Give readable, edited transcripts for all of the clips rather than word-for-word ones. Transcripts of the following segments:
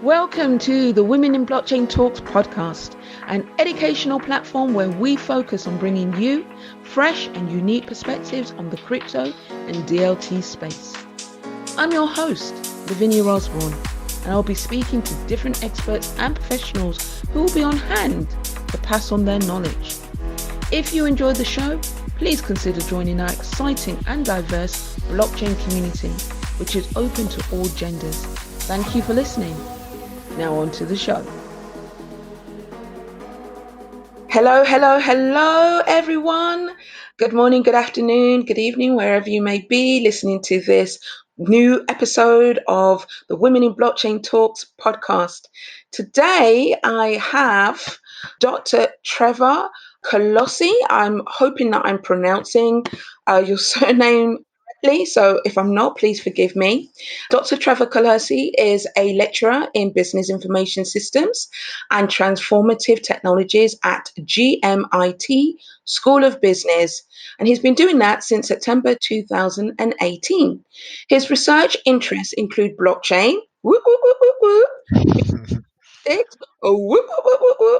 Welcome to the Women in Blockchain Talks podcast, an educational platform where we focus on bringing you fresh and unique perspectives on the crypto and DLT space. I'm your host, Lavinia Osborne, and I'll be speaking to different experts and professionals who will be on hand to pass on their knowledge. If you enjoyed the show, please consider joining our exciting and diverse blockchain community, which is open to all genders. Thank you for listening. Now on to the show. Hello, everyone. Good morning, good afternoon, good evening, wherever you may be listening to this new episode of the Women in Blockchain Talks podcast. Today, I have Dr. Trevor Clohessy. I'm hoping that I'm pronouncing your surname correctly, so if I'm not, please forgive me. Dr. Trevor Clohessy is a lecturer in business information systems and transformative technologies at GMIT School of Business, and he's been doing that since September 2018. His research interests include blockchain, we're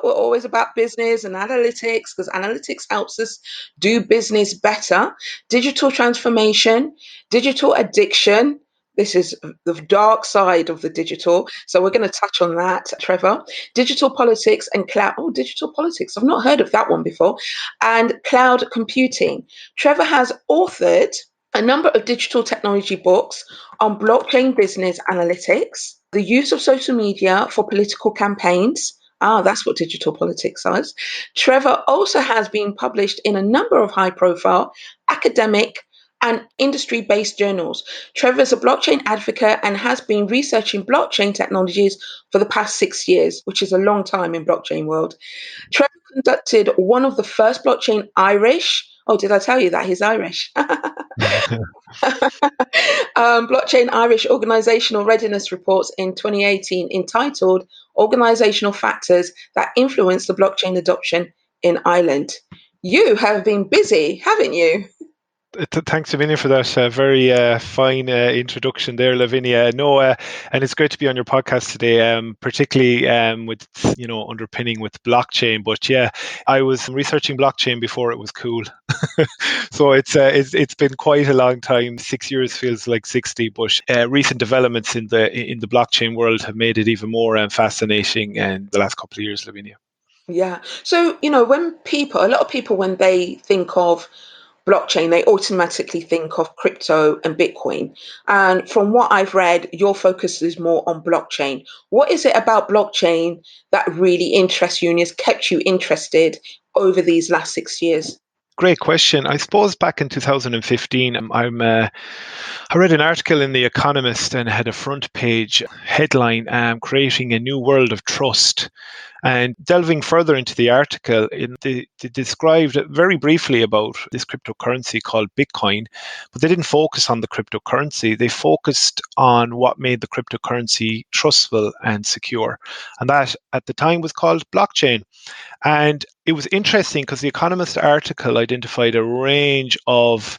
always about business and analytics because analytics helps us do business better. Digital transformation, digital addiction. This is the dark side of the digital. So we're going to touch on that, Trevor. Digital politics and cloud. Oh, digital politics. I've not heard of that one before. And cloud computing. Trevor has authored a number of digital technology books on blockchain business analytics, the use of social media for political campaigns. That's what digital politics is. Trevor also has been published in a number of high-profile academic and industry-based journals. Trevor is a blockchain advocate and has been researching blockchain technologies for the past 6 years, which is a long time in blockchain world. Trevor conducted one of the first blockchain Irish. Oh, did I tell you that he's Irish? Blockchain Irish organizational readiness reports in 2018 entitled Organizational Factors That Influence the Blockchain Adoption in Ireland. You have been busy, haven't you? Thanks, Lavinia, for that very fine introduction there, Lavinia. And it's great to be on your podcast today, particularly with underpinning with blockchain. But yeah, I was researching blockchain before it was cool, so it's been quite a long time. 6 years feels like 60, but recent developments in the blockchain world have made it even more fascinating in the last couple of years, Lavinia. Yeah. So a lot of people, when they think of blockchain, they automatically think of crypto and Bitcoin. And from what I've read, your focus is more on blockchain. What is it about blockchain that really interests you and has kept you interested over these last 6 years? Great question. I suppose back in 2015, I read an article in The Economist and had a front page headline, creating a new world of trust. And delving further into the article, they described very briefly about this cryptocurrency called Bitcoin, but they didn't focus on the cryptocurrency. They focused on what made the cryptocurrency trustful and secure. And that at the time was called blockchain. And it was interesting because the Economist article identified a range of,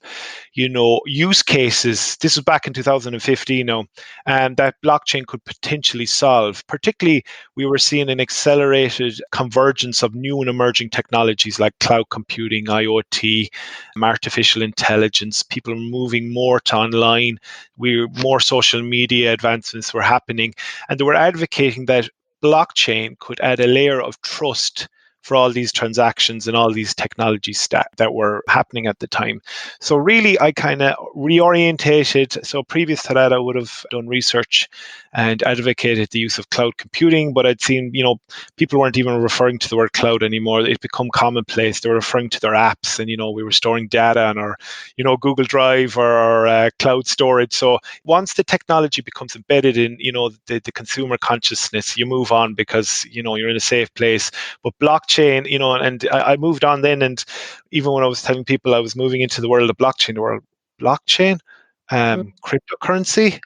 use cases. This was back in 2015 now, that blockchain could potentially solve. Particularly, we were seeing an accelerated convergence of new and emerging technologies like cloud computing, IoT, artificial intelligence. People are moving more to online. More social media advancements were happening. And they were advocating that blockchain could add a layer of trust for all these transactions and all these technologies that were happening at the time. So really, I kind of reorientated. So previous to that, I would have done research and advocated the use of cloud computing, but I'd seen, people weren't even referring to the word cloud anymore. It become commonplace. They were referring to their apps, and, we were storing data on our, Google Drive or our cloud storage. So once the technology becomes embedded in, the consumer consciousness, you move on because, you're in a safe place. But blockchain, and I moved on then. And even when I was telling people I was moving into the world of blockchain, cryptocurrency,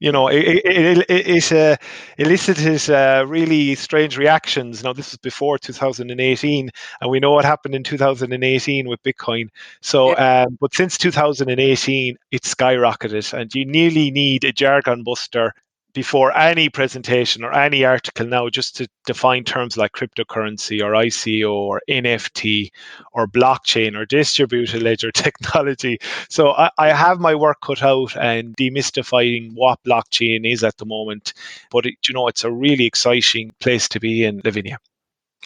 it elicited really strange reactions. Now, this was before 2018, and we know what happened in 2018 with Bitcoin. So, but since 2018, it's skyrocketed, and you nearly need a jargon buster before any presentation or any article now just to define terms like cryptocurrency or ICO or NFT or blockchain or distributed ledger technology. So I have my work cut out and demystifying what blockchain is at the moment. But it's a really exciting place to be in, Lavinia.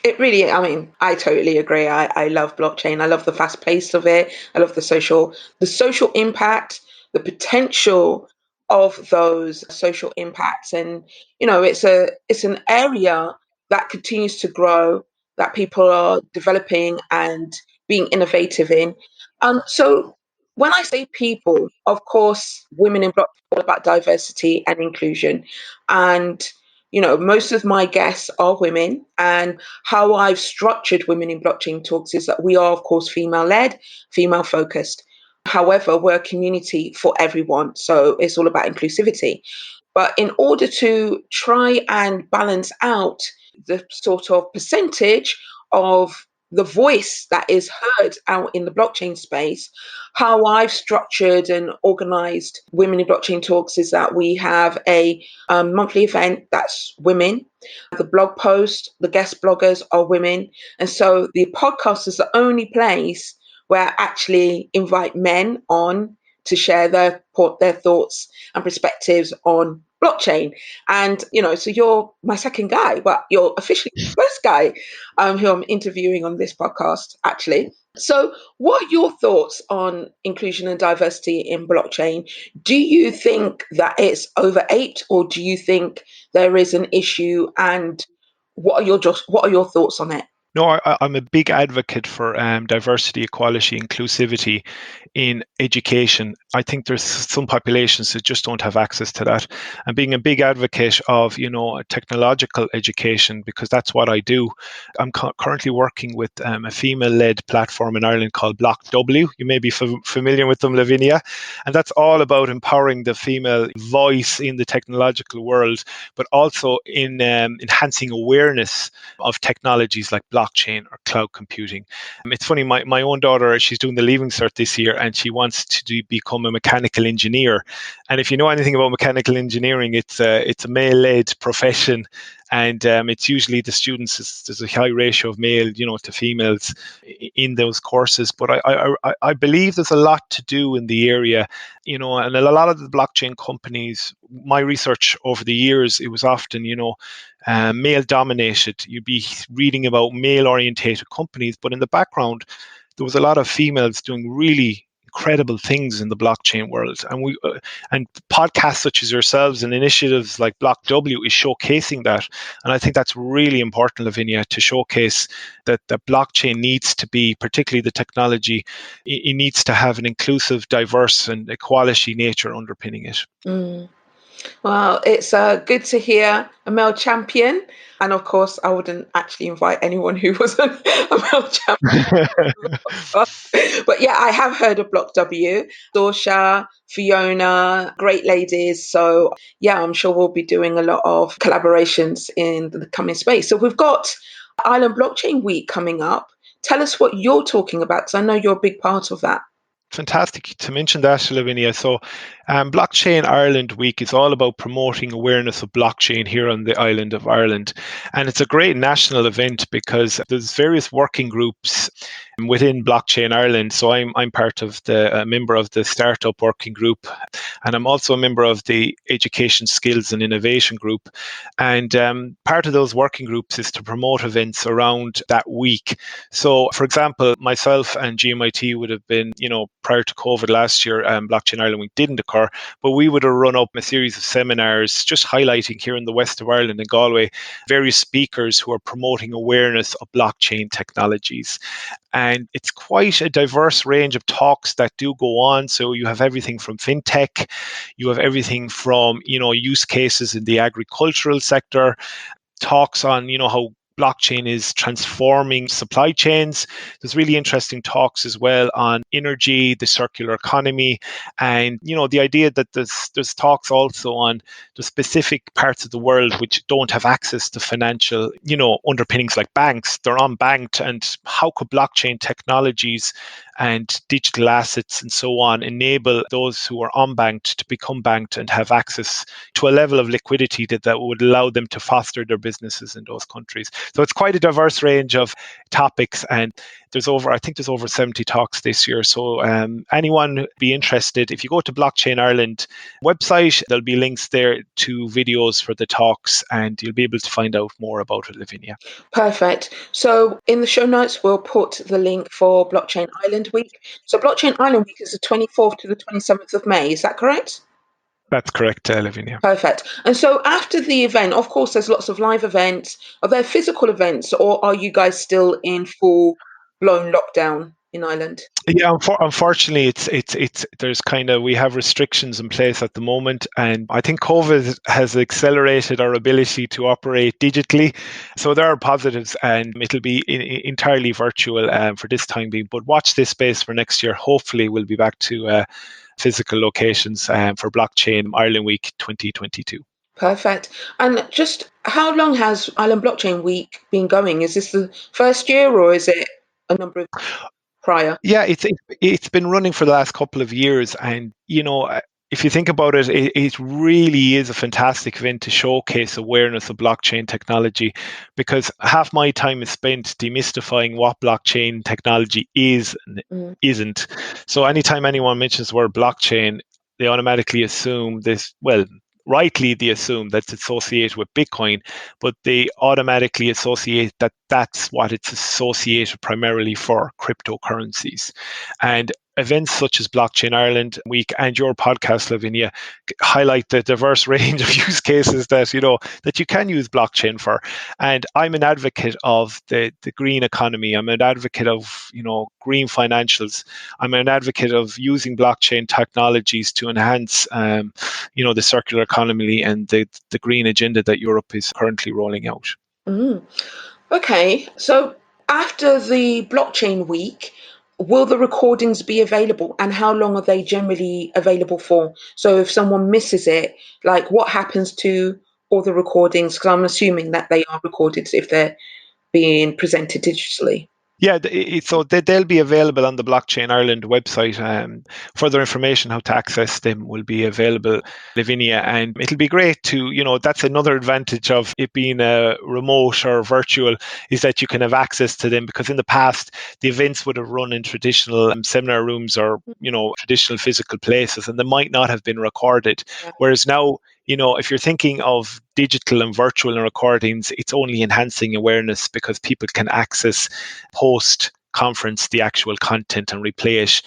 It really, I mean, I totally agree. I love blockchain. I love the fast pace of it. I love the social impact, the potential of those social impacts. And, it's an area that continues to grow, that people are developing and being innovative in. So when I say people, of course, women in blockchain are all about diversity and inclusion. And, most of my guests are women, and how I've structured Women in Blockchain Talks is that we are, of course, female led, female focused. However, we're a community for everyone. So it's all about inclusivity. But in order to try and balance out the sort of percentage of the voice that is heard out in the blockchain space, how I've structured and organized Women in Blockchain Talks is that we have a monthly event that's women. The blog post, the guest bloggers are women. And so the podcast is the only place where I actually invite men on to share their thoughts and perspectives on blockchain. And, so you're my second guy, but you're officially the first guy who I'm interviewing on this podcast, actually. So, what are your thoughts on inclusion and diversity in blockchain? Do you think that it's overaped, or do you think there is an issue? And what are your thoughts on it? No, I'm a big advocate for diversity, equality, inclusivity in education. I think there's some populations that just don't have access to that. And being a big advocate of, technological education, because that's what I do. I'm currently working with a female-led platform in Ireland called Block W. You may be familiar with them, Lavinia. And that's all about empowering the female voice in the technological world, but also in enhancing awareness of technologies like blockchain or cloud computing. It's funny, my own daughter, she's doing the Leaving Cert this year, and she wants to become a mechanical engineer. And if you know anything about mechanical engineering, it's a male-led profession, and it's usually the students, there's a high ratio of male, to females in those courses. But I believe there's a lot to do in the area, and a lot of the blockchain companies, my research over the years, it was often, male dominated. You'd be reading about male orientated companies, but in the background, there was a lot of females doing really incredible things in the blockchain world. And podcasts such as yourselves and initiatives like Block W is showcasing that. And I think that's really important, Lavinia, to showcase that the blockchain needs to be, particularly the technology, it needs to have an inclusive, diverse, and equality nature underpinning it. Mm. Well, it's good to hear a male champion. And of course, I wouldn't actually invite anyone who wasn't a male champion. But yeah, I have heard of Block W, Dorsha, Fiona, great ladies. So yeah, I'm sure we'll be doing a lot of collaborations in the coming space. So we've got Island Blockchain Week coming up. Tell us what you're talking about, because I know you're a big part of that. Fantastic to mention that, Lavinia. So, Blockchain Ireland Week is all about promoting awareness of blockchain here on the island of Ireland. And it's a great national event because there's various working groups within Blockchain Ireland. So I'm part of a member of the Startup Working Group, and I'm also a member of the Education Skills and Innovation Group. And part of those working groups is to promote events around that week. So, for example, myself and GMIT would have been, prior to COVID last year, Blockchain Ireland Week didn't occur, but we would have run up a series of seminars just highlighting here in the west of Ireland and Galway various speakers who are promoting awareness of blockchain technologies. And it's quite a diverse range of talks that do go on. So you have everything from fintech, you have everything from, use cases in the agricultural sector, talks on, how blockchain is transforming supply chains. There's really interesting talks as well on energy, the circular economy, and the idea that there's talks also on the specific parts of the world which don't have access to financial, underpinnings like banks. They're unbanked, and how could blockchain technologies and digital assets and so on enable those who are unbanked to become banked and have access to a level of liquidity that would allow them to foster their businesses in those countries. So it's quite a diverse range of topics, and I think there's over 70 talks this year. So anyone be interested, if you go to Blockchain Ireland website, there'll be links there to videos for the talks, and you'll be able to find out more about it, Lavinia. Perfect. So in the show notes, we'll put the link for Blockchain Island Week. So Blockchain Island Week is the 24th to the 27th of May. Is that correct? That's correct, Lavinia. Perfect. And so after the event, of course, there's lots of live events. Are there physical events, or are you guys still in full blown lockdown in Ireland? Yeah, unfortunately, it's there's we have restrictions in place at the moment, and I think COVID has accelerated our ability to operate digitally. So there are positives, and it'll be entirely virtual for this time being. But watch this space for next year. Hopefully, we'll be back to physical locations for Blockchain Ireland Week 2022. Perfect. And just how long has Ireland Blockchain Week been going? Is this the first year, or is it a number of prior? Yeah, it's been running for the last couple of years, and if you think about it, it really is a fantastic event to showcase awareness of blockchain technology, because half my time is spent demystifying what blockchain technology is and Mm. isn't. So anytime anyone mentions the word blockchain, they automatically assume this. Well, rightly they assume that's associated with Bitcoin, but they automatically associate that that's what it's associated primarily for, cryptocurrencies. And events such as Blockchain Ireland Week and your podcast, Lavinia, highlight the diverse range of use cases that you can use blockchain for. And I'm an advocate of the green economy. I'm an advocate of green financials. I'm an advocate of using blockchain technologies to enhance the circular economy and the green agenda that Europe is currently rolling out. Mm. Okay, so after the blockchain week, will the recordings be available, and how long are they generally available for? So if someone misses it, like what happens to all the recordings? Because I'm assuming that they are recorded if they're being presented digitally. Yeah, so they'll be available on the Blockchain Ireland website. Further information how to access them will be available, Lavinia, and it'll be great to, that's another advantage of it being remote or virtual, is that you can have access to them, because in the past, the events would have run in traditional seminar rooms or, traditional physical places, and they might not have been recorded. Whereas now, if you're thinking of digital and virtual and recordings, it's only enhancing awareness, because people can access post conference the actual content and replay it,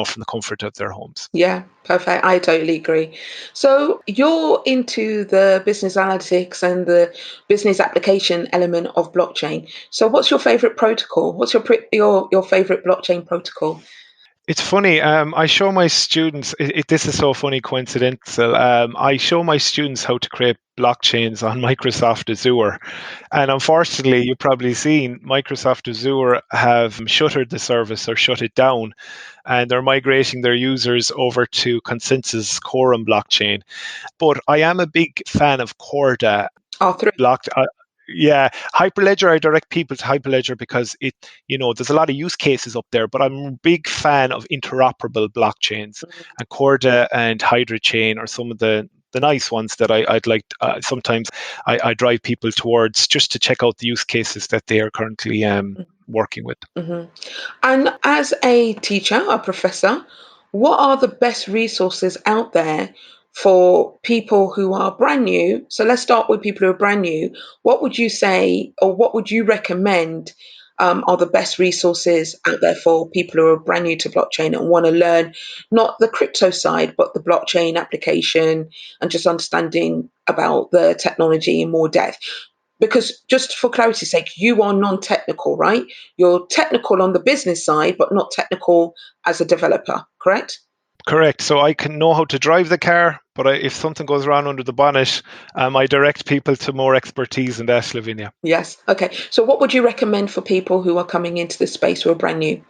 from the comfort of their homes. Yeah, perfect. I totally agree. So you're into the business analytics and the business application element of blockchain. So what's your favorite protocol? What's your favorite blockchain protocol? It's funny. I show my students. This is so funny, coincidental. I show my students how to create blockchains on Microsoft Azure, and unfortunately, you've probably seen Microsoft Azure have shuttered the service or shut it down, and they're migrating their users over to Consensus Quorum blockchain. But I am a big fan of Corda R3. block. Yeah, Hyperledger, I direct people to Hyperledger because there's a lot of use cases up there, but I'm a big fan of interoperable blockchains, and Corda and HydraChain are some of the nice ones that I'd like. Sometimes I drive people towards just to check out the use cases that they are currently working with. Mm-hmm. And as a teacher, a professor, what are the best resources out there for people who are brand new? So let's start with people who are brand new. What would you say, or what would you recommend are the best resources out there for people who are brand new to blockchain and want to learn not the crypto side, but the blockchain application and just understanding about the technology in more depth? Because just for clarity's sake, you are non-technical, right? You're technical on the business side, but not technical as a developer, correct? Correct. So I can know how to drive the car, but if something goes wrong under the bonnet, I direct people to more expertise in that, Lavinia. Yes. Okay. So what would you recommend for people who are coming into this space who are brand new?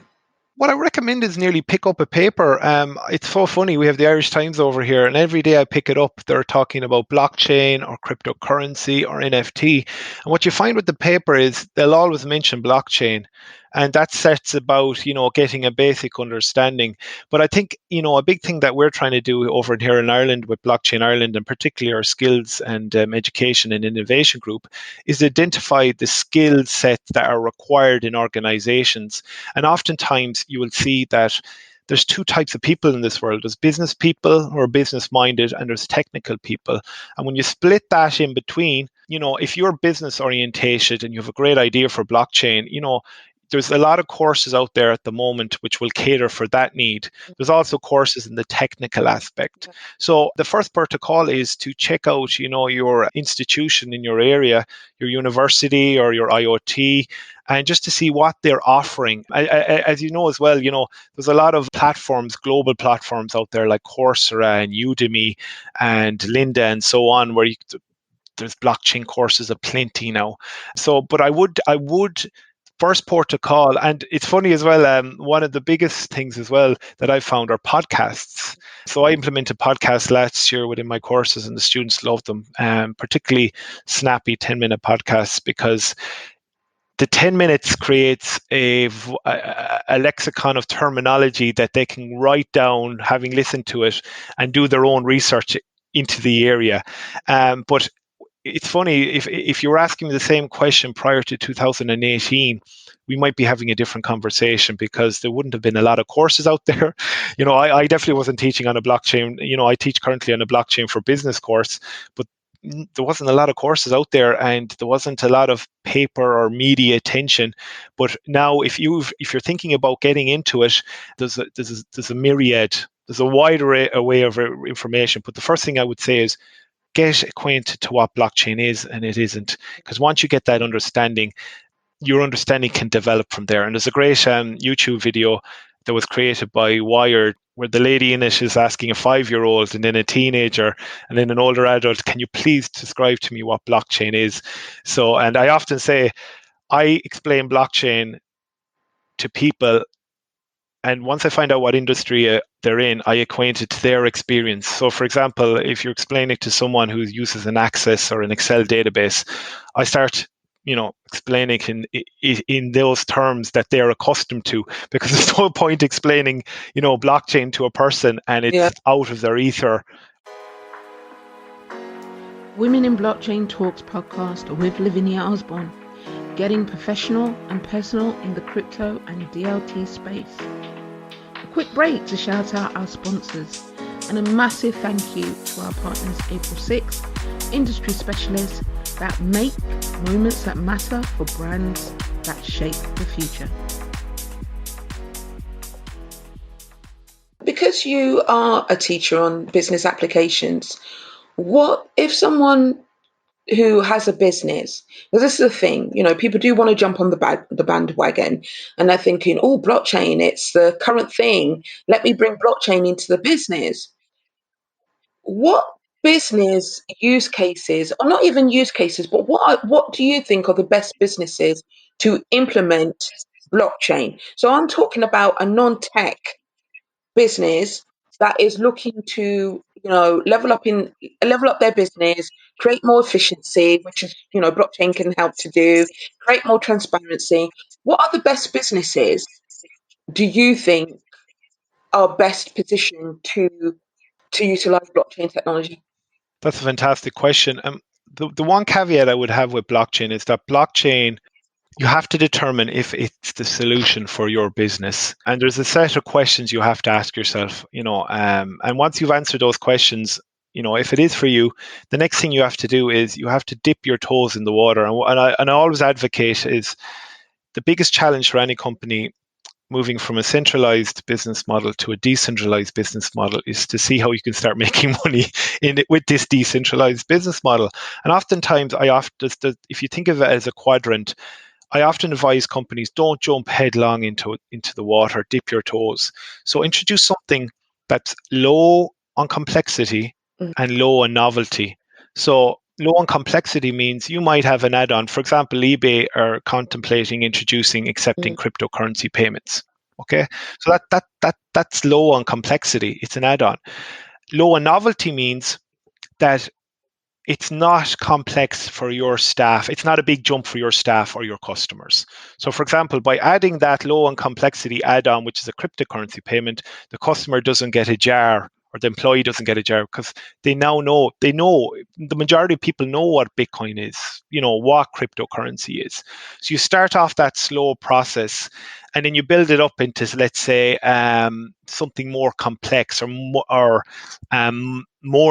What I recommend is nearly pick up a paper. It's so funny. We have the Irish Times over here, and every day I pick it up, they're talking about blockchain or cryptocurrency or NFT. And what you find with the paper is they'll always mention blockchain. And that sets about, getting a basic understanding. But I think, a big thing that we're trying to do over here in Ireland with Blockchain Ireland, and particularly our skills and education and innovation group, is to identify the skill sets that are required in organizations. And oftentimes you will see that there's two types of people in this world. There's business people who are business minded, and there's technical people. And when you split that in between, if you're business orientated and you have a great idea for blockchain, there's a lot of courses out there at the moment which will cater for that need. There's also courses in the technical aspect. So the first protocol is to check out, your institution in your area, your university or your IoT, and just to see what they're offering. As you know as well, there's a lot of platforms, global platforms out there like Coursera and Udemy and Lynda and so on, where there's blockchain courses aplenty now. So, but I would first port to call. And it's funny as well, one of the biggest things as well that I found are podcasts. So I implemented podcasts last year within my courses, and the students love them, particularly snappy 10-minute podcasts, because the 10 minutes creates a lexicon of terminology that they can write down having listened to it and do their own research into the area. But it's funny, if you were asking me the same question prior to 2018, we might be having a different conversation, because there wouldn't have been a lot of courses out there. I definitely wasn't teaching on a blockchain. I teach currently on a blockchain for business course, but there wasn't a lot of courses out there, and there wasn't a lot of paper or media attention. But now, if you're thinking about getting into it, there's a myriad, there's a wide array of information. But the first thing I would say is get acquainted to what blockchain is and it isn't, because once you get that understanding, your understanding can develop from there. And there's a great YouTube video that was created by Wired, where the lady in it is asking a 5-year-old and then a teenager and then an older adult, can you please describe to me what blockchain is? So, and I often say, I explain blockchain to people, and once I find out what industry they're in, I acquaint it to their experience. So, for example, if you're explaining it to someone who uses an Access or an Excel database, I start, explaining in those terms that they're accustomed to, because there's no point explaining, blockchain to a person and it's out of their ether. Women in Blockchain Talks podcast with Lavinia Osborne, getting professional and personal in the crypto and DLT space. A quick break to shout out our sponsors, and a massive thank you to our partners April 6, industry specialists that make moments that matter for brands that shape the future. Because you are a teacher on business applications, what if someone who has a business, because this is the thing, people do want to jump on the bandwagon, and they're thinking, oh, blockchain, it's the current thing. Let me bring blockchain into the business. What business use cases, or not even use cases, but what do you think are the best businesses to implement blockchain? So I'm talking about a non-tech business that is looking to level up their business, create more efficiency, which is blockchain can help to do, create more transparency. What are the best businesses do you think are best positioned to utilize blockchain technology? That's a fantastic question. The one caveat I would have with blockchain is that blockchain, you have to determine if it's the solution for your business. And there's a set of questions you have to ask yourself, and once you've answered those questions, if it is for you, the next thing you have to do is you have to dip your toes in the water. And I always advocate is the biggest challenge for any company moving from a centralized business model to a decentralized business model is to see how you can start making money in it with this decentralized business model. And oftentimes, if you think of it as a quadrant, I often advise companies, don't jump headlong into the water, dip your toes. So introduce something that's low on complexity and low on novelty. So low on complexity means you might have an add-on. For example, eBay are contemplating introducing accepting cryptocurrency payments. Okay, so that's low on complexity. It's an add-on. Low on novelty means that it's not complex for your staff. It's not a big jump for your staff or your customers. So, for example, by adding that low and complexity add-on, which is a cryptocurrency payment, the customer doesn't get a jar or the employee doesn't get a jar because they know the majority of people know what Bitcoin is, what cryptocurrency is. So you start off that slow process and then you build it up into, let's say, something more complex or more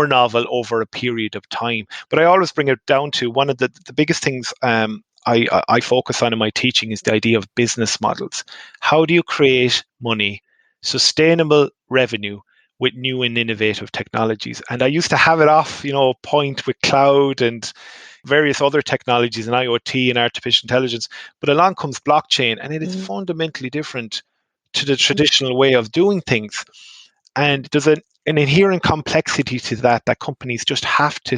novel over a period of time. But I always bring it down to one of the biggest things I focus on in my teaching is the idea of business models. How do you create money, sustainable revenue with new and innovative technologies? And I used to have it off, point with cloud and various other technologies and IoT and artificial intelligence. But along comes blockchain, and it is Mm. fundamentally different to the traditional way of doing things. And there's an inherent complexity to that companies just have to,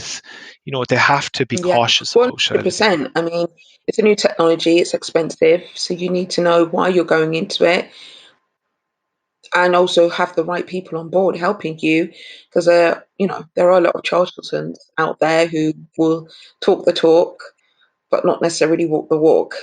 they have to be Yeah, cautious about, shall I say. 100%. I mean, it's a new technology, it's expensive, so you need to know why you're going into it and also have the right people on board helping you because there are a lot of charlatans out there who will talk the talk but not necessarily walk the walk,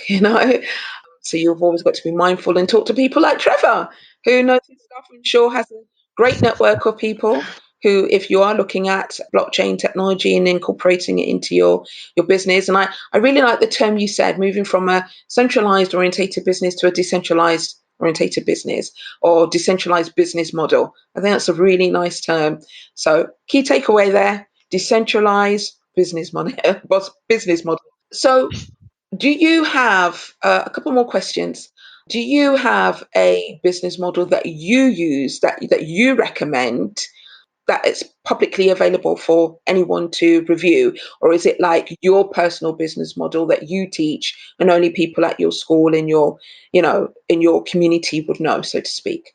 So you've always got to be mindful and talk to people like Trevor, who knows his stuff and sure has a great network of people who, if you are looking at blockchain technology and incorporating it into your business, and I really like the term you said, moving from a centralized orientated business to a decentralized orientated business or decentralized business model. I think that's a really nice term. So key takeaway there, decentralized business model, business model. So do you have a couple more questions? Do you have a business model that you use that you recommend that it's publicly available for anyone to review, or is it like your personal business model that you teach and only people at your school in your community would know, so to speak?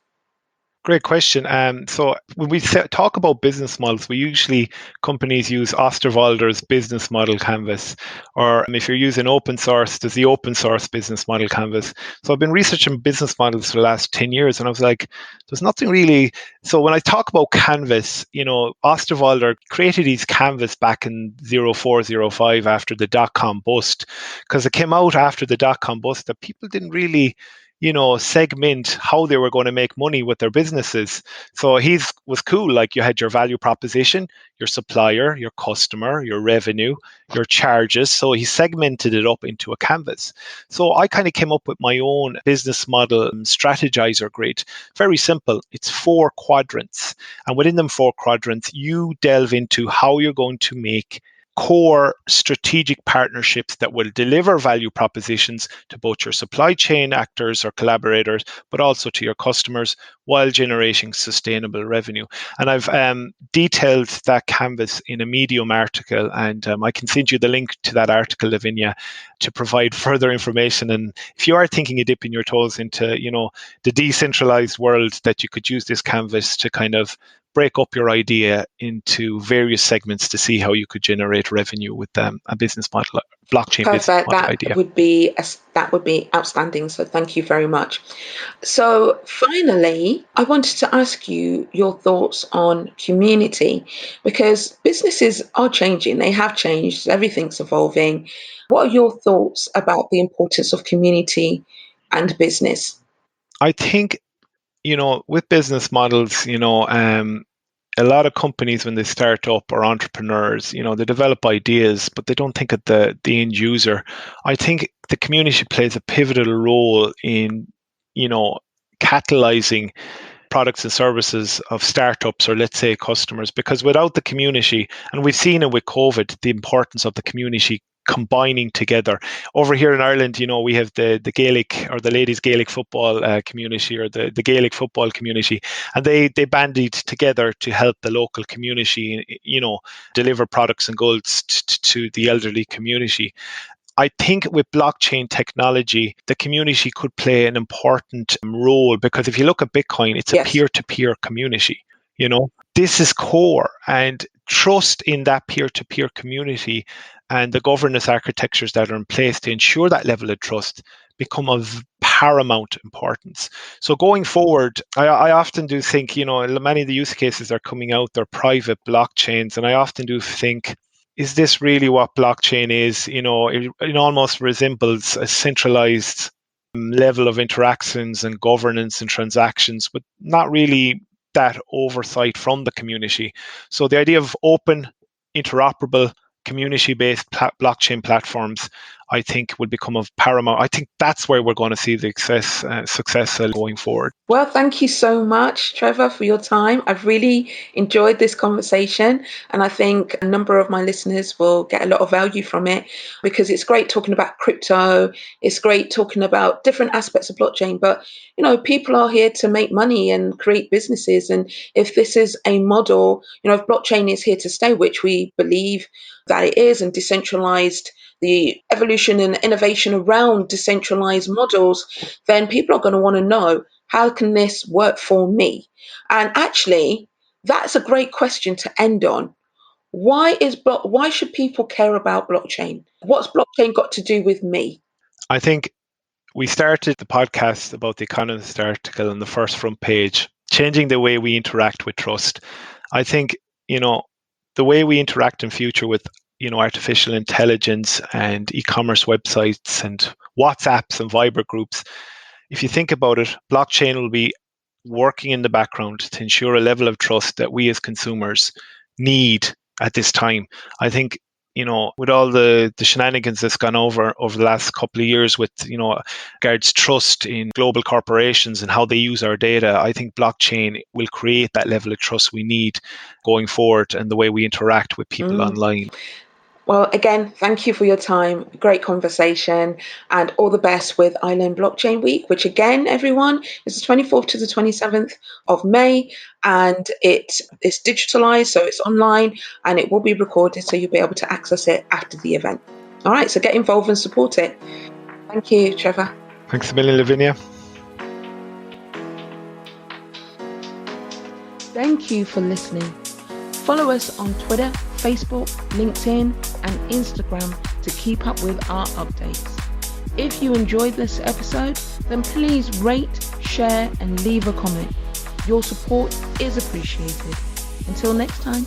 Great question. So when we talk about business models, companies use Osterwalder's business model canvas, or if you're using open source, there's the open source business model canvas. So I've been researching business models for the last 10 years, and I was like, there's nothing really. So when I talk about canvas, Osterwalder created his canvas back in 0405 after the dot-com bust, because it came out after the dot-com bust that people didn't really segment how they were going to make money with their businesses. So he's was cool. Like you had your value proposition, your supplier, your customer, your revenue, your charges. So he segmented it up into a canvas. So I kind of came up with my own business model strategizer grid. Very simple. It's 4 quadrants. And within them 4 quadrants, you delve into how you're going to make core strategic partnerships that will deliver value propositions to both your supply chain actors or collaborators, but also to your customers while generating sustainable revenue. And I've detailed that canvas in a Medium article, and I can send you the link to that article, Lavinia, to provide further information. And if you are thinking of dipping your toes into, the decentralized world, that you could use this canvas to kind of break up your idea into various segments to see how you could generate revenue with a business model, blockchain business Perfect. model idea. That would be outstanding. So thank you very much. So finally, I wanted to ask you your thoughts on community because businesses are changing. They have changed. Everything's evolving. What are your thoughts about the importance of community and business? I think, with business models, a lot of companies when they start up or entrepreneurs, they develop ideas, but they don't think of the end user. I think the community plays a pivotal role in, catalyzing products and services of startups or let's say customers, because without the community, and we've seen it with COVID, the importance of the community combining together. Over here in Ireland, we have the Gaelic or the ladies Gaelic football community, or the Gaelic football community, and they banded together to help the local community, deliver products and goods to the elderly community. I think with blockchain technology, the community could play an important role, because if you look at Bitcoin, it's a Yes, peer-to-peer community. This is core, and trust in that peer-to-peer community and the governance architectures that are in place to ensure that level of trust become of paramount importance. So going forward, I often do think, many of the use cases are coming out, they're private blockchains, and I often do think is this really what blockchain is? It almost resembles a centralized level of interactions and governance and transactions, but not really that oversight from the community. So the idea of open, interoperable, community-based blockchain platforms, I think, will become of paramount. I think that's where we're going to see the success going forward. Well, thank you so much, Trevor, for your time. I've really enjoyed this conversation, and I think a number of my listeners will get a lot of value from it, because it's great talking about crypto. It's great talking about different aspects of blockchain, but people are here to make money and create businesses. And if this is a model, if blockchain is here to stay, which we believe that it is, and decentralized, the evolution and innovation around decentralized models, then people are going to want to know, how can this work for me? And actually, that's a great question to end on. Why should people care about blockchain? What's blockchain got to do with me? I think we started the podcast about the Economist article on the first front page, changing the way we interact with trust. I think, the way we interact in future with, artificial intelligence and e-commerce websites and WhatsApps and Viber groups, if you think about it, blockchain will be working in the background to ensure a level of trust that we as consumers need at this time. I think, with all the shenanigans that's gone over the last couple of years with, regards trust in global corporations and how they use our data, I think blockchain will create that level of trust we need going forward and the way we interact with people online. Well, again, thank you for your time. Great conversation, and all the best with Island Blockchain Week, which again, everyone, is the 24th to the 27th of May, and it's digitalized, so it's online, and it will be recorded, so you'll be able to access it after the event. All right, so get involved and support it. Thank you, Trevor. Thanks a million, Lavinia. Thank you for listening. Follow us on Twitter, Facebook, LinkedIn, and Instagram to keep up with our updates. If you enjoyed this episode, then please rate, share, and leave a comment. Your support is appreciated. Until next time.